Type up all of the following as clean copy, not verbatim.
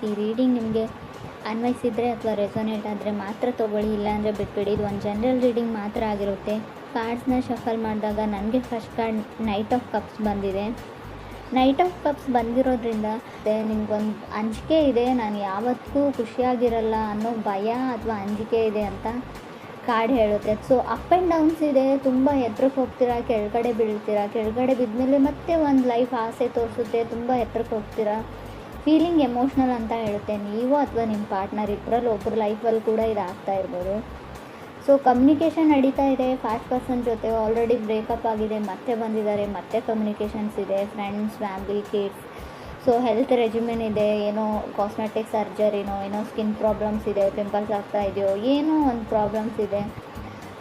ಈ ರೀಡಿಂಗ್ ನಿಮಗೆ ಅನ್ವಯಿಸಿದರೆ ಅಥವಾ ರೆಸೊನೇಟ್ ಆದರೆ ಮಾತ್ರ ತೊಗೊಳ್ಳಿ, ಇಲ್ಲಾಂದರೆ ಬಿಟ್ಬಿಡಿ. ಇದು ಒಂದು ಜನರಲ್ ರೀಡಿಂಗ್ ಮಾತ್ರ ಆಗಿರುತ್ತೆ. ಕಾರ್ಡ್ಸ್ನ ಶಫಲ್ ಮಾಡಿದಾಗ ನನಗೆ first card knight of cups ಬಂದಿದೆ. ನೈಟ್ ಆಫ್ ಕಪ್ಸ್ ಬಂದಿರೋದ್ರಿಂದ ನಿಮ್ಗೊಂದು ಅಂಜಿಕೆ ಇದೆ, ನಾನು ಯಾವತ್ತೂ ಖುಷಿಯಾಗಿರಲ್ಲ ಅನ್ನೋ ಭಯ ಅಥವಾ ಅಂಜಿಕೆ ಇದೆ ಅಂತ ಕಾರ್ಡ್ ಹೇಳುತ್ತೆ. ಸೊ ಅಪ್ ಆ್ಯಂಡ್ ಡೌನ್ಸ್ ಇದೆ, ತುಂಬ ಎತ್ತರಕ್ಕೆ ಹೋಗ್ತೀರಾ, ಕೆಳಗಡೆ ಬೀಳ್ತೀರಾ, ಕೆಳಗಡೆ ಬಿದ್ದಮೇಲೆ ಮತ್ತೆ ಒಂದು ಲೈಫ್ ಆಸೆ ತೋರಿಸುತ್ತೆ, ತುಂಬ ಎತ್ತರಕ್ಕೆ ಹೋಗ್ತೀರಾ. ಫೀಲಿಂಗ್ ಎಮೋಷ್ನಲ್ ಅಂತ ಹೇಳುತ್ತೆ. ನೀವು ಅಥವಾ ನಿಮ್ಮ ಪಾರ್ಟ್ನರ್ ಇಬ್ಬರಲ್ಲಿ ಒಬ್ಬರು ಲೈಫಲ್ಲಿ ಕೂಡ ಇದಾಗ್ತಾ ಇರ್ಬೋದು. ಸೊ ಕಮ್ಯುನಿಕೇಷನ್ ನಡೀತಾ ಇದೆ. ಫಾಸ್ಟ್ ಪರ್ಸನ್ ಜೊತೆ ಆಲ್ರೆಡಿ ಬ್ರೇಕಪ್ ಆಗಿದೆ, ಮತ್ತೆ ಬಂದಿದ್ದಾರೆ, ಮತ್ತೆ ಕಮ್ಯುನಿಕೇಷನ್ಸ್ ಇದೆ, friends, family, kids. So health regimen ಇದೆ, ಏನೋ ಕಾಸ್ಮೆಟಿಕ್ ಸರ್ಜರಿನೋ, ಏನೋ ಸ್ಕಿನ್ ಪ್ರಾಬ್ಲಮ್ಸ್ ಇದೆ, ಪಿಂಪಲ್ಸ್ ಆಗ್ತಾ ಇದೆಯೋ, ಏನೋ ಒಂದು ಪ್ರಾಬ್ಲಮ್ಸ್ ಇದೆ.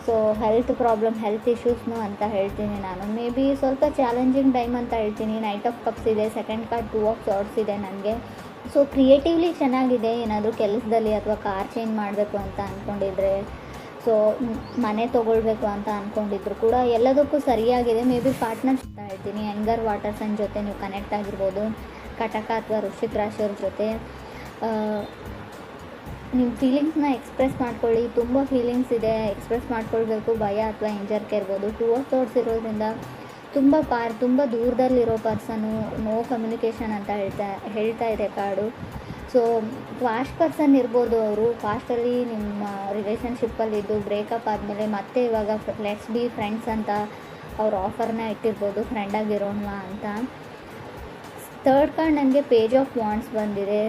ಸೊ ಹೆಲ್ತ್ ಇಶ್ಯೂಸ್ನು ಅಂತ ಹೇಳ್ತೀನಿ ನಾನು. ಮೇ ಬಿ ಸ್ವಲ್ಪ ಚಾಲೆಂಜಿಂಗ್ ಟೈಮ್ ಅಂತ ಹೇಳ್ತೀನಿ. ನೈಟ್ ಆಫ್ ಕಪ್ಸ್ ಇದೆ, ಸೆಕೆಂಡ್ ಕಾರ್ಡ್ 2 ಆಫ್ ಸಾರ್ಡ್ಸ್ ಇದೆ ನನಗೆ. ಸೊ ಕ್ರಿಯೇಟಿವ್ಲಿ ಚೆನ್ನಾಗಿದೆ. ಏನಾದರೂ ಕೆಲಸದಲ್ಲಿ ಅಥವಾ ಕಾರ್ ಚೇಂಜ್ ಮಾಡಬೇಕು ಅಂತ ಅಂದ್ಕೊಂಡಿದ್ರೆ, ಸೊ ಮನೆ ತೊಗೊಳ್ಬೇಕು ಅಂತ ಅಂದ್ಕೊಂಡಿದ್ರು ಕೂಡ ಎಲ್ಲದಕ್ಕೂ ಸರಿಯಾಗಿದೆ. ಮೇ ಬಿ ಪಾರ್ಟ್ನರ್ಸ್ ಅಂತ ಹೇಳ್ತೀನಿ. ಆ್ಯಂಗರ್ ವಾಟರ್ ಸೈನ್ ಜೊತೆ ನೀವು ಕನೆಕ್ಟ್ ಆಗಿರ್ಬೋದು. ಕಟಕ ಅಥವಾ ವೃಶ್ಚಿಕ ರಾಶಿಯವ್ರ ಜೊತೆ ನಿಮ್ಮ ಫೀಲಿಂಗ್ಸ್ನ ಎಕ್ಸ್ಪ್ರೆಸ್ ಮಾಡ್ಕೊಳ್ಳಿ. ತುಂಬ ಫೀಲಿಂಗ್ಸ್ ಇದೆ, ಎಕ್ಸ್ಪ್ರೆಸ್ ಮಾಡ್ಕೊಳ್ಬೇಕು. ಭಯ ಅಥವಾ ಹಿಂಜರಿಕೆ ಇರ್ಬೋದು. 2 ಆಫ್ ಸಾರ್ಡ್ಸ್ ಇರೋದ್ರಿಂದ ತುಂಬ ದೂರದಲ್ಲಿರೋ ಪರ್ಸನು, ನೋ ಕಮ್ಯುನಿಕೇಷನ್ ಅಂತ ಹೇಳ್ತಾ ಇದೆ ಕಾರ್ಡು. ಸೊ ಫಾಸ್ಟ್ ಪರ್ಸನ್ ಇರ್ಬೋದು. ಅವರು ಫಾಸ್ಟಲ್ಲಿ ನಿಮ್ಮ ರಿಲೇಷನ್ಶಿಪ್ಪಲ್ಲಿದ್ದು ಬ್ರೇಕಪ್ ಆದಮೇಲೆ ಮತ್ತೆ ಇವಾಗ ಲೆಟ್ಸ್ ಬಿ ಫ್ರೆಂಡ್ಸ್ ಅಂತ ಅವ್ರ ಆಫರ್ನ ಇಟ್ಟಿರ್ಬೋದು, ಫ್ರೆಂಡಾಗಿರೋಣ ಅಂತ. ಥರ್ಡ್ ಕಾರ್ಡ್ ನನಗೆ ಪೇಜ್ ಆಫ್ ವಾಂಡ್ಸ್ ಬಂದಿದೆ.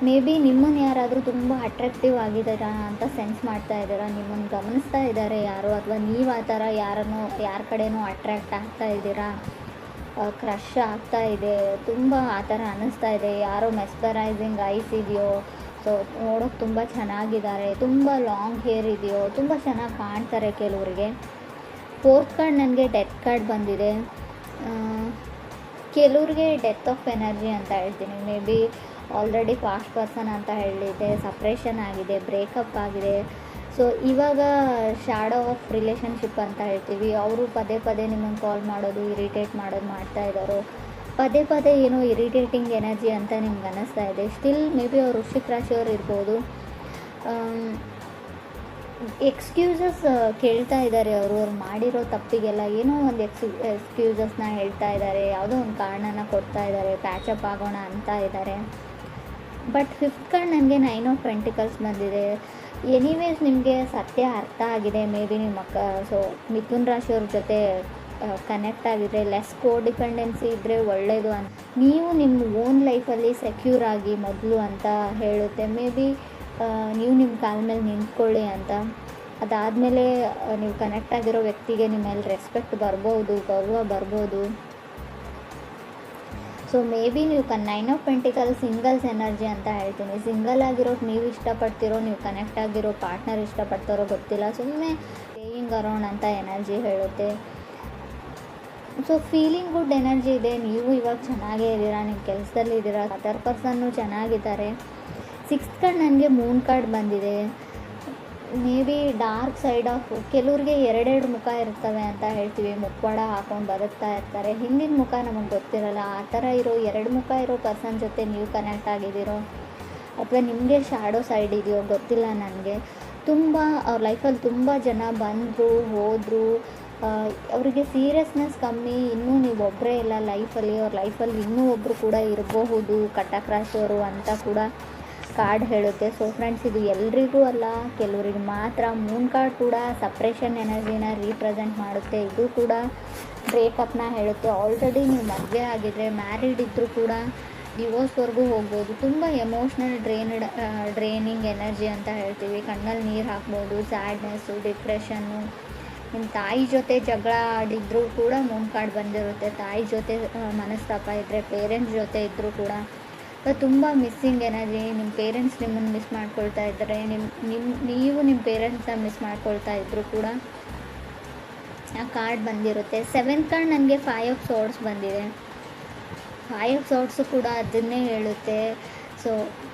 ಮೇ ಬಿ ನಿಮ್ಮನ್ನು ಯಾರಾದರೂ ತುಂಬ ಅಟ್ರಾಕ್ಟಿವ್ ಆಗಿದ್ದಾರಾ ಅಂತ ಸೆನ್ಸ್ ಮಾಡ್ತಾ ಇದ್ದೀರಾ, ನಿಮ್ಮನ್ನು ಗಮನಿಸ್ತಾ ಇದ್ದಾರೆ ಯಾರು, ಅಥವಾ ನೀವು ಆ ಥರ ಯಾರ ಕಡೆನೂ ಅಟ್ರ್ಯಾಕ್ಟ್ ಆಗ್ತಾ ಇದ್ದೀರಾ, ಕ್ರಶ್ ಆಗ್ತಾ ಇದೆ, ತುಂಬ ಆ ಥರ ಅನ್ನಿಸ್ತಾ ಇದೆ. ಯಾರೋ ಮೆಸ್ಪರೈಸಿಂಗ್ ಐಸ್ ಇದೆಯೋ, ಸೊ ನೋಡೋಕ್ಕೆ ತುಂಬ ಚೆನ್ನಾಗಿದ್ದಾರೆ, ತುಂಬ ಲಾಂಗ್ ಹೇರ್ ಇದೆಯೋ, ತುಂಬ ಚೆನ್ನಾಗಿ ಕಾಣ್ತಾರೆ ಕೆಲವರಿಗೆ. ಫೋರ್ತ್ ಕಾರ್ಡ್ ನನಗೆ ಡೆತ್ ಕಾರ್ಡ್ ಬಂದಿದೆ. ಕೆಲವ್ರಿಗೆ ಡೆತ್ ಆಫ್ ಎನರ್ಜಿ ಅಂತ ಹೇಳ್ತೀನಿ. May be already fast person ಅಂತ ಹೇಳಿದೆ, ಸಪ್ರೇಷನ್ ಆಗಿದೆ, ಬ್ರೇಕಪ್ ಆಗಿದೆ. ಸೊ ಇವಾಗ ಶ್ಯಾಡೋ ಆಫ್ ರಿಲೇಷನ್ಶಿಪ್ ಅಂತ ಹೇಳ್ತೀವಿ. ಅವರು ಪದೇ ನಿಮ್ಮನ್ನು ಕಾಲ್ ಮಾಡೋದು, ಇರಿಟೇಟ್ ಮಾಡೋದು ಮಾಡ್ತಾ ಇದ್ದಾರೋ, ಪದೇ ಏನೋ ಇರಿಟೇಟಿಂಗ್ ಎನರ್ಜಿ ಅಂತ ನಿಮ್ಗೆ ಅನ್ನಿಸ್ತಾ ಇದೆ. ಸ್ಟಿಲ್ ಮೇ ಬಿ ಅವ್ರು ವೃಶ್ಚಿಕ ರಾಶಿಯವ್ರು ಇರ್ಬೋದು. ಎಕ್ಸ್ಕ್ಯೂಸಸ್ ಕೇಳ್ತಾ ಇದ್ದಾರೆ. ಅವರು ಮಾಡಿರೋ ತಪ್ಪಿಗೆಲ್ಲ ಏನೋ ಒಂದು ಎಕ್ಸ್ಕ್ಯೂಸಸ್ನ ಹೇಳ್ತಾ ಇದ್ದಾರೆ, ಯಾವುದೋ ಒಂದು ಕಾರಣನ ಕೊಡ್ತಾ ಇದ್ದಾರೆ, ಪ್ಯಾಚಪ್ ಆಗೋಣ ಅಂತ ಇದ್ದಾರೆ. ಬಟ್ ಫಿಫ್ತ್ ಕಾರ್ಡ್ ನನಗೆ 9 ಆಫ್ ಪೆಂಟಿಕಲ್ಸ್ ಬಂದಿದೆ. ಎನಿವೇಸ್ ನಿಮಗೆ ಸತ್ಯ ಅರ್ಥ ಆಗಿದೆ. ಮೇ ಬಿ ನಿಮ್ಮ ಸೊ ಮಿಥುನ್ ರಾಶಿಯವ್ರ ಜೊತೆ ಕನೆಕ್ಟ್ ಆಗಿದ್ರೆ, ಲೆಸ್ ಕೋಡಿಪೆಂಡೆನ್ಸಿ ಇದ್ದರೆ ಒಳ್ಳೆಯದು ಅಂತ, ನೀವು ನಿಮ್ಮ ಓನ್ ಲೈಫಲ್ಲಿ ಸೆಕ್ಯೂರ್ ಆಗಿ ಮೊದಲು ಅಂತ ಹೇಳುತ್ತೆ. ಮೇ ಬಿ ನೀವು ನಿಮ್ಮ ಕಾಲ ಮೇಲೆ ನಿಂತ್ಕೊಳ್ಳಿ ಅಂತ. ಅದಾದಮೇಲೆ ನೀವು ಕನೆಕ್ಟ್ ಆಗಿರೋ ವ್ಯಕ್ತಿಗೆ ನಿಮ್ಮ ಮೇಲೆ ರೆಸ್ಪೆಕ್ಟ್ ಬರ್ಬೋದು, ಗೌರವ ಬರ್ಬೋದು. ಸೊ ಮೇ ಬಿ ನೀವು 9 ಆಫ್ ಪೆಂಟಿಕಲ್ ಸಿಂಗಲ್ಸ್ ಎನರ್ಜಿ ಅಂತ ಹೇಳ್ತೀನಿ. ಸಿಂಗಲ್ ಆಗಿರೋದು ನೀವು ಇಷ್ಟಪಡ್ತಿರೋ, ನೀವು ಕನೆಕ್ಟ್ ಆಗಿರೋ ಪಾರ್ಟ್ನರ್ ಇಷ್ಟಪಡ್ತಾರೋ ಗೊತ್ತಿಲ್ಲ, ಸುಮ್ಮನೆ ಸ್ಟೇಯಿಂಗ್ ಅರೌಂಡ್ ಅಂತ ಎನರ್ಜಿ ಹೇಳುತ್ತೆ. ಸೊ ಫೀಲಿಂಗ್ ಗುಡ್ ಎನರ್ಜಿ ಇದೆ. ನೀವು ಇವಾಗ ಚೆನ್ನಾಗೇ ಇದ್ದೀರಾ, ನಿಮ್ಮ ಕೆಲಸದಲ್ಲಿ ಇದ್ದೀರಾ, ಅದರ್ ಪರ್ಸನ್ನು ಚೆನ್ನಾಗಿದ್ದಾರೆ. ಸಿಕ್ಸ್ತ್ ಕಾರ್ಡ್ ನನಗೆ ಮೂನ್ ಕಾರ್ಡ್ ಬಂದಿದೆ. May be dark side of, ಕೆಲವ್ರಿಗೆ 2 ಮುಖ ಇರ್ತವೆ ಅಂತ ಹೇಳ್ತೀವಿ. ಮುಖವಾಡ ಹಾಕೊಂಡು ಬದುಕ್ತಾ ಇರ್ತಾರೆ, ಹಿಂದಿನ ಮುಖ ನಮಗೆ ಗೊತ್ತಿರಲ್ಲ. ಆ ಥರ ಇರೋ 2 ಮುಖ ಇರೋ ಪರ್ಸನ್ ಜೊತೆ ನೀವು ಕನೆಕ್ಟ್ ಆಗಿದ್ದೀರೋ, ಅಥವಾ ನಿಮಗೆ ಶ್ಯಾಡೋ ಸೈಡ್ ಇದೆಯೋ ಗೊತ್ತಿಲ್ಲ ನನಗೆ. ಅವ್ರ ಲೈಫಲ್ಲಿ ತುಂಬ ಜನ ಬಂದರು ಹೋದರು, ಅವರಿಗೆ ಸೀರಿಯಸ್ನೆಸ್ ಕಮ್ಮಿ. ಇನ್ನೂ ನೀವು ಒಬ್ಬರೇ ಇಲ್ಲ ಲೈಫಲ್ಲಿ, ಅವ್ರ ಲೈಫಲ್ಲಿ ಇನ್ನೂ ಒಬ್ಬರು ಕೂಡ ಇರಬಹುದು, ಕಟಕ ರಾಶಿಯವರು ಅಂತ ಕೂಡ ಕಾರ್ಡ್ ಹೇಳುತ್ತೆ. ಸೊ ಫ್ರೆಂಡ್ಸ್, ಇದು ಎಲ್ರಿಗೂ ಅಲ್ಲ, ಕೆಲವರಿಗೆ ಮಾತ್ರ. ಮೂನ್ ಕಾರ್ಡ್ ಕೂಡ ಸಪ್ರೇಷನ್ ಎನರ್ಜಿನ ರೀಪ್ರೆಸೆಂಟ್ ಮಾಡುತ್ತೆ. ಇದು ಕೂಡ ಬ್ರೇಕಪ್ನ ಹೇಳುತ್ತೆ. ಆಲ್ರೆಡಿ ನೀವು ಮದುವೆ ಆಗಿದ್ರೆ, ಮ್ಯಾರಿಡ್ ಇದ್ದರೂ ಕೂಡ ಡಿವೋರ್ಸ್ವರೆಗೂ ಹೋಗ್ಬೋದು. ತುಂಬ ಎಮೋಷ್ನಲ್ ಡ್ರೈನಿಂಗ್ ಎನರ್ಜಿ ಅಂತ ಹೇಳ್ತೀವಿ. ಕಣ್ಣಲ್ಲಿ ನೀರು ಹಾಕ್ಬೋದು, ಸ್ಯಾಡ್ನೆಸ್ಸು, ಡಿಪ್ರೆಷನ್ನು. ನಿಮ್ಮ ತಾಯಿ ಜೊತೆ ಜಗಳ ಆಡಿದ್ರೂ ಕೂಡ ಮೂನ್ ಕಾರ್ಡ್ ಬಂದಿರುತ್ತೆ. ತಾಯಿ ಜೊತೆ ಮನಸ್ತಾಪ ಇದ್ದರೆ, ಪೇರೆಂಟ್ಸ್ ಜೊತೆ ಇದ್ದರೂ ಕೂಡ ತುಂಬ ಮಿಸ್ಸಿಂಗ್ ಎನರ್ಜಿ. ನಿಮ್ಮ ಪೇರೆಂಟ್ಸ್ ನಿಮ್ಮನ್ನು ಮಿಸ್ ಮಾಡ್ಕೊಳ್ತಾ ಇದ್ದರೆ, ನೀವು ನಿಮ್ಮ ಪೇರೆಂಟ್ಸ್ನ ಮಿಸ್ ಮಾಡ್ಕೊಳ್ತಾ ಇದ್ದರೂ ಕೂಡ ಆ ಕಾರ್ಡ್ ಬಂದಿರುತ್ತೆ. 7th ಕಾರ್ಡ್ ನನಗೆ 5 ಆಫ್ ಸಾರ್ಡ್ಸ್ ಬಂದಿದೆ. 5 ಆಫ್ ಸಾರ್ಡ್ಸು ಕೂಡ ಅದನ್ನೇ ಹೇಳುತ್ತೆ. ಸೊ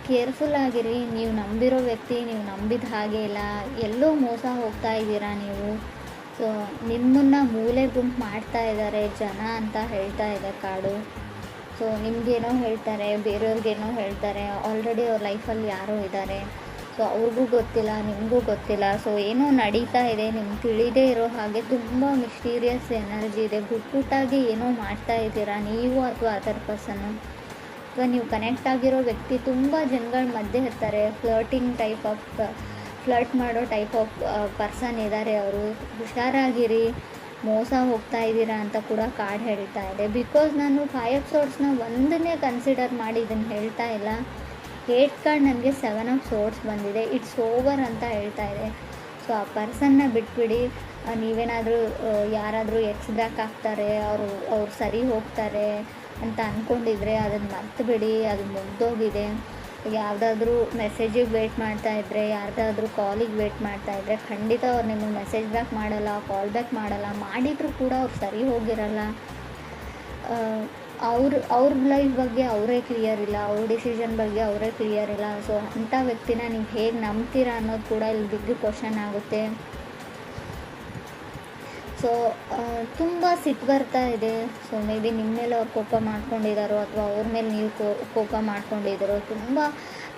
ಕೇರ್ಫುಲ್ ಆಗಿರಿ. ನೀವು ನಂಬಿರೋ ವ್ಯಕ್ತಿ ನೀವು ನಂಬಿದ ಹಾಗೆ ಇಲ್ಲ, ಎಲ್ಲೋ ಮೋಸ ಹೋಗ್ತಾ ಇದ್ದೀರಾ ನೀವು. ಸೊ ನಿಮ್ಮನ್ನು ಮೂಲೆ ಗುಂಪು ಮಾಡ್ತಾ ಇದ್ದಾರೆ ಜನ ಅಂತ ಹೇಳ್ತಾ ಇದೆ ಕಾರ್ಡು. ಸೊ ನಿಮಗೇನೋ ಹೇಳ್ತಾರೆ, ಬೇರೆಯವ್ರಿಗೇನೋ ಹೇಳ್ತಾರೆ. ಆಲ್ರೆಡಿ ಅವ್ರ ಲೈಫಲ್ಲಿ ಯಾರೋ ಇದ್ದಾರೆ. ಸೊ ಅವ್ರಿಗೂ ಗೊತ್ತಿಲ್ಲ, ನಿಮಗೂ ಗೊತ್ತಿಲ್ಲ. ಸೊ ಏನೋ ನಡೀತಾ ಇದೆ, ನಿಮ್ಗೆ ತಿಳಿದೇ ಇರೋ ಹಾಗೆ ತುಂಬ ಮಿಸ್ಟೀರಿಯಸ್ ಎನರ್ಜಿ ಇದೆ. ಗುಟ್ಟಾಗಿ ಏನೋ ಮಾಡ್ತಾ ಇದ್ದೀರಾ ನೀವು ಅಥವಾ ಅದರ್ ಪರ್ಸನ್ನು, ಅಥವಾ ನೀವು ಕನೆಕ್ಟ್ ಆಗಿರೋ ವ್ಯಕ್ತಿ ತುಂಬ ಜನಗಳ ಮಧ್ಯೆ ಇರ್ತಾರೆ. ಫ್ಲರ್ಟ್ ಮಾಡೋ ಟೈಪ್ ಆಫ್ ಪರ್ಸನ್ ಇದ್ದಾರೆ ಅವರು. ಹುಷಾರಾಗಿರಿ, ಮೋಸ ಹೋಗ್ತಾ ಇದ್ದೀರಾ ಅಂತ ಕೂಡ ಕಾರ್ಡ್ ಹೇಳ್ತಾ ಇದೆ. ಬಿಕಾಸ್ ನಾನು 5 ಆಫ್ ಸೋರ್ಡ್ಸ್ನ ಒಂದನ್ನೇ ಕನ್ಸಿಡರ್ ಮಾಡಿ ಇದನ್ನು ಹೇಳ್ತಾ ಇಲ್ಲ. 8 ಕಾರ್ಡ್ ನನಗೆ 7 ಆಫ್ ಸೋರ್ಡ್ಸ್ ಬಂದಿದೆ. ಇಟ್ಸ್ ಓವರ್ ಅಂತ ಹೇಳ್ತಾ ಇದೆ. ಸೊ ಆ ಪರ್ಸನ್ನ ಬಿಟ್ಬಿಡಿ. ನೀವೇನಾದರೂ ಯಾರಾದರೂ ಬ್ಯಾಕ್ ಆಗ್ತಾರೆ, ಅವ್ರು ಸರಿ ಹೋಗ್ತಾರೆ ಅಂತ ಅಂದ್ಕೊಂಡಿದ್ರೆ ಅದನ್ನು ಮರ್ತುಬಿಡಿ. ಅದು ಮುಗ್ದೋಗಿದೆ. ಯಾವುದಾದ್ರೂ ಮೆಸೇಜಿಗೆ ವೆಯ್ಟ್ ಮಾಡ್ತಾಯಿದ್ರೆ, ಯಾರ್ದಾದ್ರೂ ಕಾಲಿಗೆ ವೆಯ್ಟ್ ಮಾಡ್ತಾಯಿದ್ರೆ ಖಂಡಿತ ಅವ್ರು ನಿಮಗೆ ಮೆಸೇಜ್ ಬ್ಯಾಕ್ ಮಾಡಲ್ಲ, ಕಾಲ್ ಬ್ಯಾಕ್ ಮಾಡಲ್ಲ. ಮಾಡಿದರೂ ಕೂಡ ಅವ್ರು ಸರಿ ಹೋಗಿರಲ್ಲ. ಅವ್ರ ಲೈಫ್ ಬಗ್ಗೆ ಅವರೇ ಕ್ಲಿಯರ್ ಇಲ್ಲ, ಅವ್ರ ಡಿಸಿಷನ್ ಬಗ್ಗೆ ಅವರೇ ಕ್ಲಿಯರ್ ಇಲ್ಲ. ಸೊ ಅಂಥ ವ್ಯಕ್ತಿನ ನೀವು ಹೇಗೆ ನಂಬ್ತೀರಾ ಅನ್ನೋದು ಕೂಡ ಇಲ್ಲಿ ಬಿಗ್ ಕ್ವಶನ್ ಆಗುತ್ತೆ. ಸೊ ತುಂಬ ಸಿಟ್ಟು ಬರ್ತಾ ಇದೆ. ಸೊ ಮೇ ಬಿ ನಿಮ್ಮ ಮೇಲೆ ಅವ್ರು ಕೋಪ ಮಾಡ್ಕೊಂಡಿದ್ದಾರೋ ಅಥವಾ ಅವ್ರ ಮೇಲೆ ನೀವು ಕೋಪ ಮಾಡ್ಕೊಂಡಿದ್ದಾರೋ. ತುಂಬ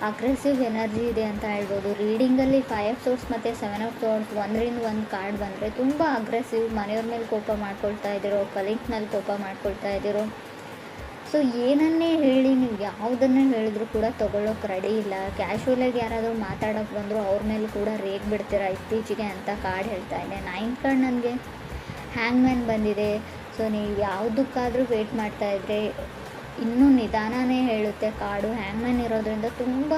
ಅಗ್ರೆಸಿವ್ ಎನರ್ಜಿ ಇದೆ ಅಂತ ಹೇಳ್ಬೋದು. ರೀಡಿಂಗಲ್ಲಿ 5 ಆಫ್ ಸೋರ್ಡ್ಸ್ ಮತ್ತು 7 ಆಫ್ ಸೋರ್ಡ್ಸ್ ಒಂದರಿಂದ ಒಂದು ಕಾರ್ಡ್ ಬಂದರೆ ತುಂಬ ಅಗ್ರೆಸಿವ್. ಮನೆಯವ್ರ ಮೇಲೆ ಕೋಪ ಮಾಡ್ಕೊಳ್ತಾ ಇದ್ದೀರೋ, ಕಲೀಗ್ಸ್ ಮೇಲೆ ಕೋಪ ಮಾಡ್ಕೊಳ್ತಾ ಇದ್ದೀರೋ. ಸೊ ಏನನ್ನೇ ಹೇಳಿ, ನೀವು ಯಾವುದನ್ನೇ ಹೇಳಿದ್ರು ಕೂಡ ತೊಗೊಳ್ಳೋಕೆ ರೆಡಿ ಇಲ್ಲ. ಕ್ಯಾಶುವಲಾಗಿ ಯಾರಾದರೂ ಮಾತಾಡೋಕ್ಕೆ ಬಂದರೂ ಅವ್ರ ಮೇಲೆ ಕೂಡ ರೇಗ್ ಬಿಡ್ತೀರಾ ಇತ್ತೀಚೆಗೆ ಅಂತ ಕಾರ್ಡ್ ಹೇಳ್ತಾ ಇದೆ. 9th ಕಾರ್ಡ್ ನನಗೆ ಹ್ಯಾಂಗ್ಮ್ಯಾನ್ ಬಂದಿದೆ. ಸೊ ನೀವು ಯಾವುದಕ್ಕಾದರೂ ವೆಯ್ಟ್ ಮಾಡ್ತಾಯಿದ್ರೆ ಇನ್ನೂ ನಿಧಾನನೇ ಹೇಳುತ್ತೆ ಕಾರ್ಡು. ಹ್ಯಾಂಗ್ಮ್ಯಾನ್ ಇರೋದ್ರಿಂದ ತುಂಬ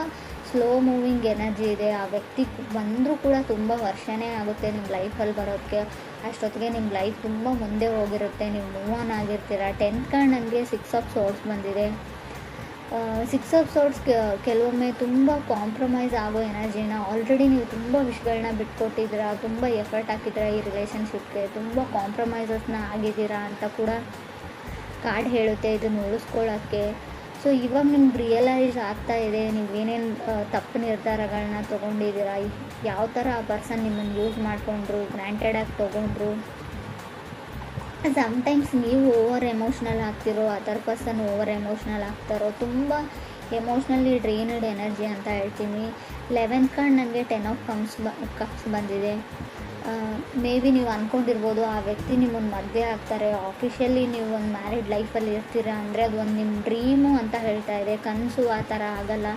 ಸ್ಲೋ ಮೂವಿಂಗ್ ಎನರ್ಜಿ ಇದೆ. ಆ ವ್ಯಕ್ತಿ ಬಂದರೂ ಕೂಡ ತುಂಬ ವರ್ಷನೇ ಆಗುತ್ತೆ ನಿಮ್ಮ ಲೈಫಲ್ಲಿ ಬರೋದಕ್ಕೆ. ಅಷ್ಟೊತ್ತಿಗೆ ನಿಮ್ಮ ಲೈಫ್ ತುಂಬ ಮುಂದೆ ಹೋಗಿರುತ್ತೆ, ನೀವು ಮೂವ್ ಆನ್ ಆಗಿರ್ತೀರ. 10th ಕಾರ್ಡ್ ನನಗೆ 6 ಆಫ್ ಸೋರ್ಡ್ಸ್ ಬಂದಿದೆ. 6 ಆಫ್ ಸೋರ್ಡ್ಸ್ ಕೆಲವೊಮ್ಮೆ ತುಂಬ ಕಾಂಪ್ರಮೈಸ್ ಆಗೋ ಎನರ್ಜಿನ, ಆಲ್ರೆಡಿ ನೀವು ತುಂಬ ವಿಷಯಗಳನ್ನ ಬಿಟ್ಕೊಟ್ಟಿದ್ದೀರಾ, ತುಂಬ ಎಫರ್ಟ್ ಹಾಕಿದ್ದೀರಾ ಈ ರಿಲೇಷನ್ಶಿಪ್ಗೆ, ತುಂಬ ಕಾಂಪ್ರಮೈಸಸ್ನ ಆಗಿದ್ದೀರಾ ಅಂತ ಕೂಡ ಕಾರ್ಡ್ ಹೇಳುತ್ತೆ ಇದನ್ನು ಉಳಿಸ್ಕೊಳ್ಳೋಕ್ಕೆ. ಸೊ ಇವಾಗ ನಿಮ್ಗೆ ರಿಯಲೈಸ್ ಆಗ್ತಾ ಇದೆ ನೀವೇನೇನು ತಪ್ಪು ನಿರ್ಧಾರಗಳನ್ನ ತೊಗೊಂಡಿದ್ದೀರಾ, ಯಾವ ಥರ ಆ ಪರ್ಸನ್ ನಿಮ್ಮನ್ನು ಯೂಸ್ ಮಾಡಿಕೊಂಡ್ರು, ಗ್ರ್ಯಾಂಟೆಡಾಗಿ ತೊಗೊಂಡ್ರು. ಸಮ್ಟೈಮ್ಸ್ ನೀವು ಓವರ್ ಎಮೋಷ್ನಲ್ ಆಗ್ತಿರೋ, ಅದರ್ ಪರ್ಸನ್ ಓವರ್ ಎಮೋಷ್ನಲ್ ಆಗ್ತಾರೋ. ತುಂಬ ಎಮೋಷ್ನಲಿ ಡ್ರೈನ್ಡ್ ಎನರ್ಜಿ ಅಂತ ಹೇಳ್ತೀನಿ. 11th ಕಾರ್ಡ್ ನನಗೆ 10 ಆಫ್ ಕಪ್ಸ್ ಬಂದಿದೆ. ಮೇ ಬಿ ನೀವು ಅಂದ್ಕೊಂಡಿರ್ಬೋದು ಆ ವ್ಯಕ್ತಿ ನಿಮ್ಮನ್ನು ಮದುವೆ ಆಗ್ತಾರೆ, ಆಫಿಷಿಯಲಿ ನೀವು ಒಂದು ಮ್ಯಾರಿಡ್ ಲೈಫಲ್ಲಿ ಇರ್ತೀರಾ ಅಂದರೆ ಅದು ಒಂದು ನಿಮ್ಮ ಡ್ರೀಮು ಅಂತ ಹೇಳ್ತಾ ಇದೆ. ಕನಸು ಆ ಥರ ಆಗಲ್ಲ.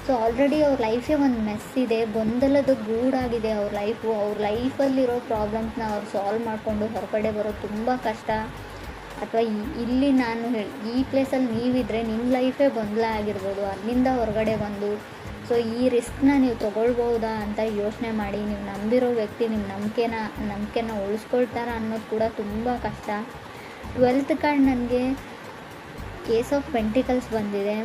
ಸೊ ಆಲ್ರೆಡಿ ಅವ್ರ ಲೈಫೇ ಒಂದು ಮೆಸ್ ಇದೆ, ಗೊಂದಲದ ಗೂಡಾಗಿದೆ ಅವ್ರ ಲೈಫು. ಅವ್ರ ಲೈಫಲ್ಲಿರೋ ಪ್ರಾಬ್ಲಮ್ಸ್ನ ಅವ್ರು ಸಾಲ್ವ್ ಮಾಡಿಕೊಂಡು ಹೊರಗಡೆ ಬರೋದು ತುಂಬ ಕಷ್ಟ. ಅಥವಾ ಇಲ್ಲಿ ನಾನು ಈ ಪ್ಲೇಸಲ್ಲಿ ನೀವಿದ್ರೆ ನಿಮ್ಮ ಲೈಫೇ ಗೊಂದಲ ಆಗಿರ್ಬೋದು, ಅಲ್ಲಿಂದ ಹೊರಗಡೆ ಬಂದು ಸೊ ಈ ರಿಸ್ಕ್ನ ನೀವು ತೊಗೊಳ್ಬೋದಾ ಅಂತ ಯೋಚನೆ ಮಾಡಿ. ನೀವು ನಂಬಿರೋ ವ್ಯಕ್ತಿ ನಿಮ್ಮ ನಂಬಿಕೆನ ಉಳಿಸ್ಕೊಳ್ತಾರ ಅನ್ನೋದು ಕೂಡ ತುಂಬ ಕಷ್ಟ. 12th ಕಾರ್ಡ್ ನನಗೆ ಏಸ್ ಆಫ್ ಪೆಂಟಿಕಲ್ಸ್ ಬಂದಿದೆ.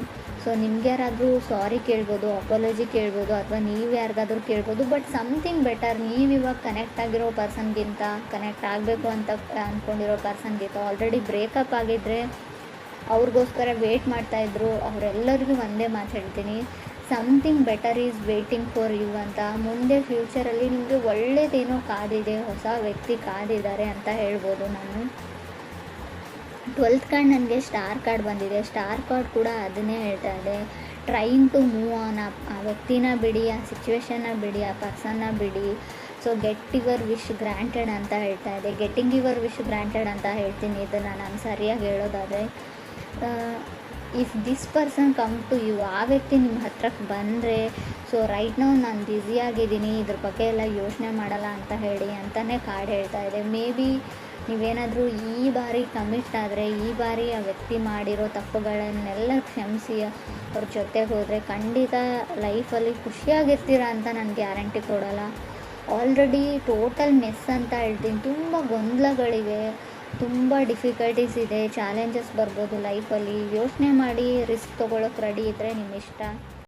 ಸೊ ನಿಮ್ಗೆ ಯಾರಾದರೂ ಸಾರಿ ಕೇಳ್ಬೋದು, ಅಪಾಲಜಿ ಕೇಳ್ಬೋದು, ಅಥವಾ ನೀವು ಯಾರಿಗಾದ್ರೂ ಕೇಳ್ಬೋದು. But something better. ನೀವು ಇವಾಗ ಕನೆಕ್ಟ್ ಆಗಿರೋ ಪರ್ಸನ್ಗಿಂತ, ಕನೆಕ್ಟ್ ಆಗಬೇಕು ಅಂತ ಅಂದ್ಕೊಂಡಿರೋ ಪರ್ಸನ್ಗಿಂತ ಆಲ್ರೆಡಿ ಬ್ರೇಕಪ್ ಆಗಿದ್ದರೆ ಅವ್ರಿಗೋಸ್ಕರ ವೇಟ್ ಮಾಡ್ತಾಯಿದ್ರು. ಅವರೆಲ್ಲರಿಗೂ ಒಂದೇ ಮಾತು ಹೇಳ್ತೀನಿ, something better is waiting for you ಅಂತ. ಮುಂದೆ ಫ್ಯೂಚರಲ್ಲಿ ನಿಮಗೆ ಒಳ್ಳೆಯದೇನೋ ಕಾದಿದೆ, ಹೊಸ ವ್ಯಕ್ತಿ ಕಾದಿದ್ದಾರೆ ಅಂತ ಹೇಳ್ಬೋದು ನಾನು. 12th ಕಾರ್ಡ್ ನನಗೆ ಸ್ಟಾರ್ ಕಾರ್ಡ್ ಬಂದಿದೆ. ಸ್ಟಾರ್ ಕಾರ್ಡ್ ಕೂಡ ಅದನ್ನೇ ಹೇಳ್ತಾ ಇದೆ, ಟ್ರೈಯಿಂಗ್ ಟು ಮೂವ್ ಆನ್. ಆ ವ್ಯಕ್ತಿನ ಬಿಡಿ, ಆ ಸಿಚುವೇಶನ್ನ ಬಿಡಿ, ಆ ಪರ್ಸನ್ನ ಬಿಡಿ. So get your wish granted ಅಂತ ಹೇಳ್ತಾ ಇದೆ. ಗೆಟ್ಟಿಂಗ್ ಯುವರ್ ವಿಶ್ ಗ್ರ್ಯಾಂಟೆಡ್ ಅಂತ ಹೇಳ್ತೀನಿ ಇದನ್ನು ನಾನು ಸರಿಯಾಗಿ ಹೇಳೋದಾದರೆ. If this person come to you, ಆ ವ್ಯಕ್ತಿ ನಿಮ್ಮ ಹತ್ರಕ್ಕೆ ಬಂದರೆ, ಸೊ ರೈಟ್ ನಾವು ನಾನು ಬ್ಯುಸಿಯಾಗಿದ್ದೀನಿ, ಇದ್ರ ಬಗ್ಗೆ ಎಲ್ಲ ಯೋಚನೆ ಮಾಡಲ್ಲ ಅಂತ ಹೇಳಿ ಅಂತಲೇ ಕಾರ್ಡ್ ಹೇಳ್ತಾ ಇದೆ. ಮೇ ಬಿ ನೀವೇನಾದರೂ ಈ ಬಾರಿ ಕಮಿಟ್ ಆದರೆ, ಈ ಬಾರಿ ಆ ವ್ಯಕ್ತಿ ಮಾಡಿರೋ ತಪ್ಪುಗಳನ್ನೆಲ್ಲ ಕ್ಷಮಿಸಿ ಅವ್ರ ಜೊತೆಗೆ ಹೋದರೆ ಖಂಡಿತ ಲೈಫಲ್ಲಿ ಖುಷಿಯಾಗಿರ್ತೀರ ಅಂತ ನಾನು ಗ್ಯಾರಂಟಿ ಕೊಡೋಲ್ಲ. ಆಲ್ರೆಡಿ ಟೋಟಲ್ ಮೆಸ್ ಅಂತ ಹೇಳ್ತೀನಿ. ತುಂಬ ಗೊಂದಲಗಳಿವೆ, ತುಂಬ ಡಿಫಿಕಲ್ಟೀಸ್ ಇದೆ, ಚಾಲೆಂಜಸ್ ಬರ್ಬೋದು ಲೈಫಲ್ಲಿ. ಯೋಚನೆ ಮಾಡಿ ರಿಸ್ಕ್ ತೊಗೊಳಕ್ಕೆ ರೆಡಿ ಇದ್ದರೆ ನಿಮ್ಮ ಇಷ್ಟ.